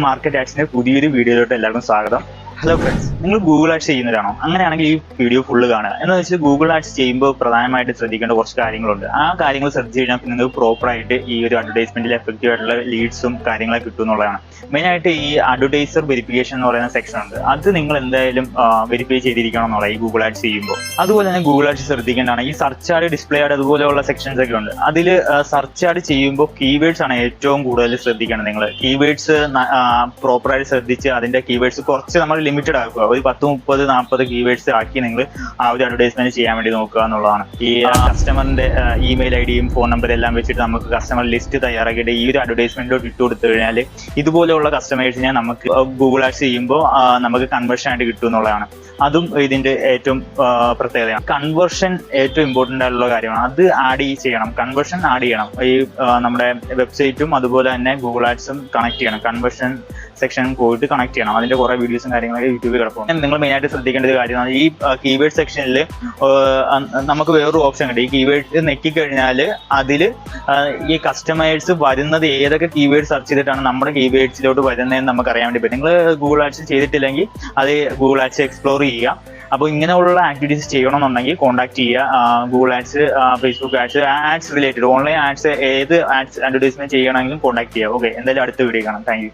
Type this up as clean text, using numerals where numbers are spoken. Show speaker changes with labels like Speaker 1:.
Speaker 1: Market ആഡ്സിന്റെ പുതിയൊരു വീഡിയോയിലോട്ട് എല്ലാവർക്കും സ്വാഗതം. ഹലോ ഫ്രണ്ട്സ്, നിങ്ങൾ ഗൂഗിൾ ആഡ്സ് ചെയ്യുന്നവരാണോ? അങ്ങനെയാണെങ്കിൽ ഈ വീഡിയോ ഫുള്ള് കാണുക. എന്ന് വെച്ചാൽ ഗൂഗിൾ ആഡ്സ് ചെയ്യുമ്പോൾ പ്രധാനമായിട്ട് ശ്രദ്ധിക്കേണ്ട കുറച്ച് കാര്യങ്ങളുണ്ട്. ആ കാര്യങ്ങൾ ശ്രദ്ധിച്ചു കഴിഞ്ഞാൽ നിങ്ങൾക്ക് പ്രോപ്പറായിട്ട് ഈ ഒരു അഡ്വർടൈസ്മെന്റിൽ എഫക്റ്റീവ് ആയിട്ടുള്ള ലീഡ്സും കാര്യങ്ങളൊക്കെ കിട്ടും എന്നുള്ളതാണ്. മെയിനായിട്ട് ഈ അഡ്വർടൈസർ വെരിഫിക്കേഷൻ എന്ന് പറയുന്ന സെക്ഷൻ ഉണ്ട്. അത് നിങ്ങൾ എന്തായാലും വെരിഫൈ ചെയ്തിരിക്കണം എന്നുള്ള ഈ ഗൂഗിൾ ആഡ്സ് ചെയ്യുമ്പോൾ. അതുപോലെ തന്നെ ഗൂഗിൾ ആഡ്സ് ശ്രദ്ധിക്കേണ്ടതാണ് ഈ സെർച്ച് ആഡ്, ഡിസ്പ്ലേ ആഡ് അതുപോലെയുള്ള സെക്ഷൻസ് ഒക്കെ ഉണ്ട്. അതിൽ സെർച്ച് ആഡ് ചെയ്യുമ്പോൾ കീവേഡ്സ് ആണ് ഏറ്റവും കൂടുതൽ ശ്രദ്ധിക്കേണ്ടത്. നിങ്ങൾ കീവേഡ്സ് പ്രോപ്പറായിട്ട് ശ്രദ്ധിച്ച് അതിന്റെ കീവേഡ്സ് കുറച്ച് നമ്മൾ ലിമിറ്റഡ് ആക്കുക. ഒരു 10, 30, 40 കീവേഡ്സ് ആക്കി നിങ്ങൾ ആ ഒരു അഡ്വർടൈസ്മെന്റ് ചെയ്യാൻ വേണ്ടി നോക്കുക എന്നുള്ളതാണ്. ഈ കസ്റ്റമറിന്റെ ഇമെയിൽ ഐഡിയും ഫോൺ നമ്പറും എല്ലാം വെച്ചിട്ട് നമുക്ക് കസ്റ്റമർ ലിസ്റ്റ് തയ്യാറാക്കിയിട്ട് ഈ ഒരു അഡ്വർടൈസ്മെന്റിലോട്ട് ഇട്ട് കൊടുത്തു കഴിഞ്ഞാൽ ഇതുപോലെയുള്ള കസ്റ്റമേഴ്സിനെ നമുക്ക് ഗൂഗിൾ ആഡ്സ് ചെയ്യുമ്പോൾ നമുക്ക് കൺവേർഷൻ ആയിട്ട് കിട്ടും എന്നുള്ളതാണ്. അതും ഇതിന്റെ ഏറ്റവും പ്രത്യേകതയാണ്. കൺവേർഷൻ ഏറ്റവും ഇമ്പോർട്ടന്റ് ആയിട്ടുള്ള കാര്യമാണ്. അത് ആഡ് ചെയ്യണം, കൺവേർഷൻ ആഡ് ചെയ്യണം. ഈ നമ്മുടെ വെബ്സൈറ്റും അതുപോലെ തന്നെ ഗൂഗിൾ ആഡ്സും കണക്ട് ചെയ്യണം. കൺവേർഷൻ സെക്ഷൻ പോയിട്ട് കണക്ട് ചെയ്യണം. അതിന്റെ കുറെ വീഡിയോസും കാര്യങ്ങളൊക്കെ യൂട്യൂബിൽ കിടക്കും. നിങ്ങൾ മെയിൻ ആയിട്ട് ശ്രദ്ധിക്കേണ്ട ഒരു കാര്യമാണ് ഈ കീവേഡ് സെക്ഷനിൽ നമുക്ക് വേറൊരു ഓപ്ഷൻ ഉണ്ട്. ഈ കീവേഡ് നെക്കി കഴിഞ്ഞാൽ അതിൽ ഈ കസ്റ്റമേഴ്സ് വരുന്നത് ഏതൊക്കെ കീവേഡ് സെർച്ച് ചെയ്തിട്ടാണ് നമ്മുടെ കീവേഡ്സിലോട്ട് വരുന്നതെന്ന് നമുക്ക് അറിയാൻ വേണ്ടി പറ്റും. നിങ്ങൾ ഗൂഗിൾ ആഡ്സ് ചെയ്തിട്ടില്ലെങ്കിൽ അത് ഗൂഗിൾ ആഡ്സ് എക്സ്പ്ലോർ ചെയ്യുക. അപ്പോൾ ഇങ്ങനെയുള്ള ആക്ടിവിറ്റീസ് ചെയ്യണമെന്നുണ്ടെങ്കിൽ കോൺടാക്ട് ചെയ്യുക. Google ads, Facebook ads, ads related online ads, ഏത് ആഡ്സ് അഡ്വർടൈസ്മെന്റ് ചെയ്യണമെങ്കിലും കോൺടാക്ട് ചെയ്യുക. ഓക്കെ, എന്തായാലും അടുത്ത വീഡിയോ കാണാം. Thank U.